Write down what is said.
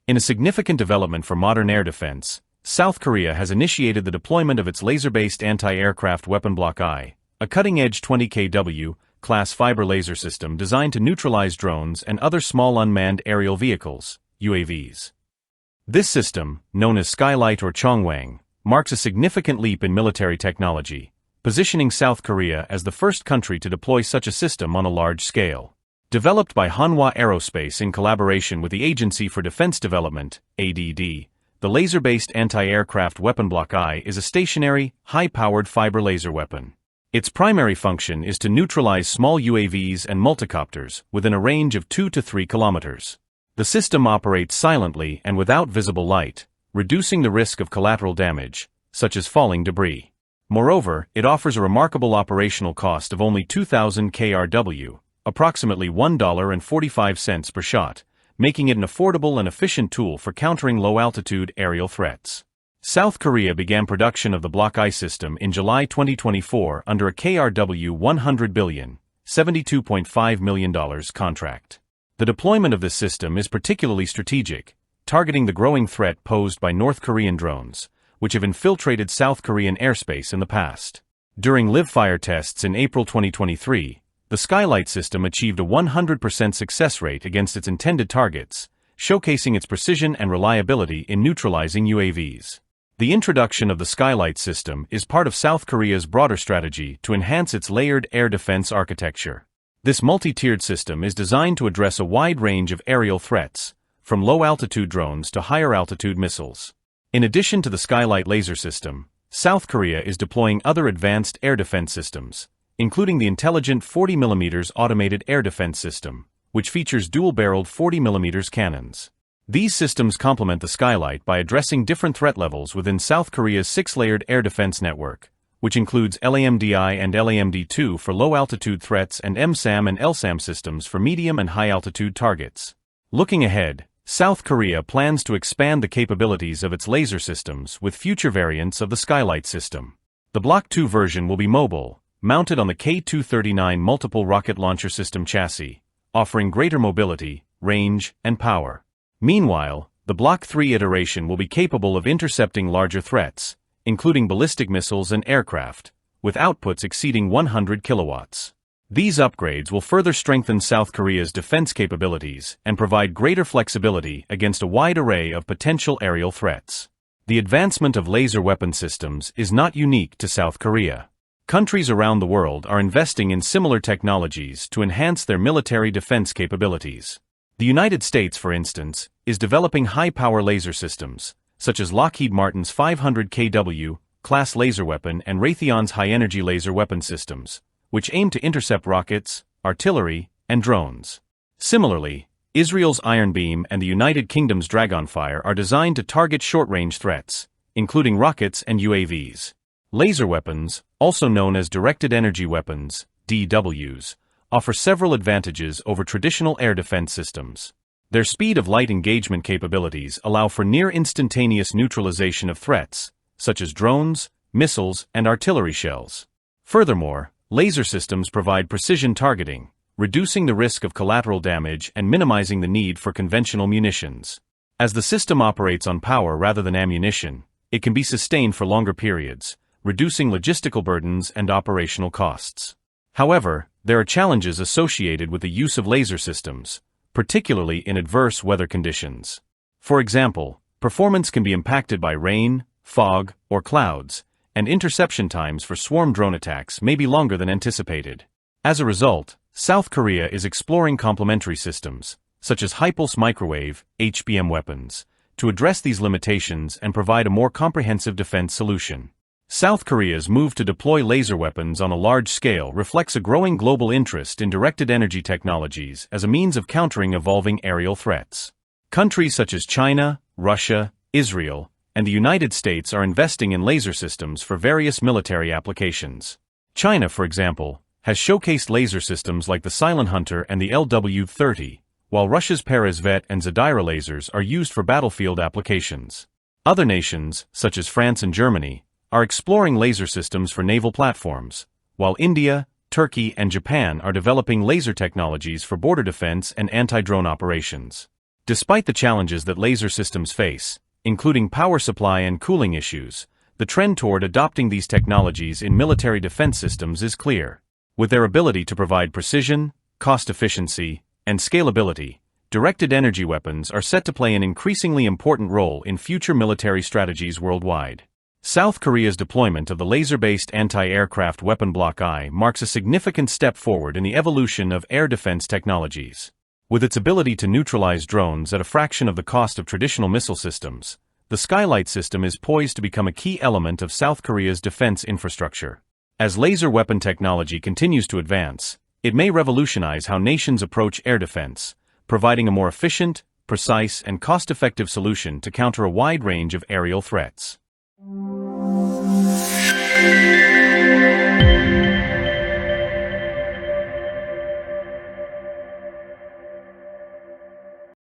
In a significant development for modern air defense, South Korea has initiated the deployment of its laser-based anti-aircraft weapon Block I, a cutting-edge 20 kW class fiber laser system designed to neutralize drones and other small unmanned aerial vehicles, UAVs. This system, known as Skylight or Chongwang, marks a significant leap in military technology, positioning South Korea as the first country to deploy such a system on a large scale. Developed by Hanwha Aerospace in collaboration with the Agency for Defense Development, ADD, the laser-based anti-aircraft weapon Block I is a stationary, high-powered fiber laser weapon. Its primary function is to neutralize small UAVs and multicopters within a range of 2 to 3 kilometers. The system operates silently and without visible light, reducing the risk of collateral damage, such as falling debris. Moreover, it offers a remarkable operational cost of only 2,000 KRW, approximately $1.45 per shot, making it an affordable and efficient tool for countering low-altitude aerial threats. South Korea began production of the Block I system in July 2024 under a KRW $100 billion, $72.5 million contract. The deployment of this system is particularly strategic, targeting the growing threat posed by North Korean drones, which have infiltrated South Korean airspace in the past. During live-fire tests in April 2023, the Skylight system achieved a 100% success rate against its intended targets, showcasing its precision and reliability in neutralizing UAVs. The introduction of the Skylight system is part of South Korea's broader strategy to enhance its layered air defense architecture. This multi-tiered system is designed to address a wide range of aerial threats, from low-altitude drones to higher-altitude missiles. In addition to the Skylight laser system, South Korea is deploying other advanced air defense systems, including the intelligent 40mm automated air defense system, which features dual-barreled 40mm cannons. These systems complement the Skylight by addressing different threat levels within South Korea's 6-layered air defense network, which includes LAMDI and LAMD-2 for low-altitude threats and MSAM and LSAM systems for medium and high-altitude targets. Looking ahead, South Korea plans to expand the capabilities of its laser systems with future variants of the Skylight system. The Block II version will be mobile, mounted on the K-239 multiple rocket launcher system chassis, offering greater mobility, range, and power. Meanwhile, the Block III iteration will be capable of intercepting larger threats, including ballistic missiles and aircraft, with outputs exceeding 100 kilowatts. These upgrades will further strengthen South Korea's defense capabilities and provide greater flexibility against a wide array of potential aerial threats. The advancement of laser weapon systems is not unique to South Korea. Countries around the world are investing in similar technologies to enhance their military defense capabilities. The United States, for instance, is developing high-power laser systems, such as Lockheed Martin's 500 kW class laser weapon and Raytheon's high-energy laser weapon systems, which aim to intercept rockets, artillery, and drones. Similarly, Israel's Iron Beam and the United Kingdom's Dragonfire are designed to target short-range threats, including rockets and UAVs. Laser weapons, also known as directed energy weapons, DWs, offer several advantages over traditional air defense systems. Their speed of light engagement capabilities allow for near-instantaneous neutralization of threats, such as drones, missiles, and artillery shells. Furthermore, laser systems provide precision targeting, reducing the risk of collateral damage and minimizing the need for conventional munitions. As the system operates on power rather than ammunition, it can be sustained for longer periods, reducing logistical burdens and operational costs. However, there are challenges associated with the use of laser systems, particularly in adverse weather conditions. For example, performance can be impacted by rain, fog, or clouds, and interception times for swarm drone attacks may be longer than anticipated. As a result, South Korea is exploring complementary systems, such as high-pulse microwave (HPM) weapons, to address these limitations and provide a more comprehensive defense solution. South Korea's move to deploy laser weapons on a large scale reflects a growing global interest in directed energy technologies as a means of countering evolving aerial threats. Countries such as China, Russia, Israel, and the United States are investing in laser systems for various military applications. China, for example, has showcased laser systems like the Silent Hunter and the LW-30, while Russia's Peresvet and Zadira lasers are used for battlefield applications. Other nations, such as France and Germany, are exploring laser systems for naval platforms, while India, Turkey, and Japan are developing laser technologies for border defense and anti-drone operations. Despite the challenges that laser systems face, including power supply and cooling issues, the trend toward adopting these technologies in military defense systems is clear. With their ability to provide precision, cost efficiency, and scalability, directed energy weapons are set to play an increasingly important role in future military strategies worldwide. South Korea's deployment of the laser-based anti-aircraft weapon block I marks a significant step forward in the evolution of air defense technologies. With its ability to neutralize drones at a fraction of the cost of traditional missile systems, the Skylight system is poised to become a key element of South Korea's defense infrastructure. As laser weapon technology continues to advance, it may revolutionize how nations approach air defense, providing a more efficient, precise, and cost-effective solution to counter a wide range of aerial threats.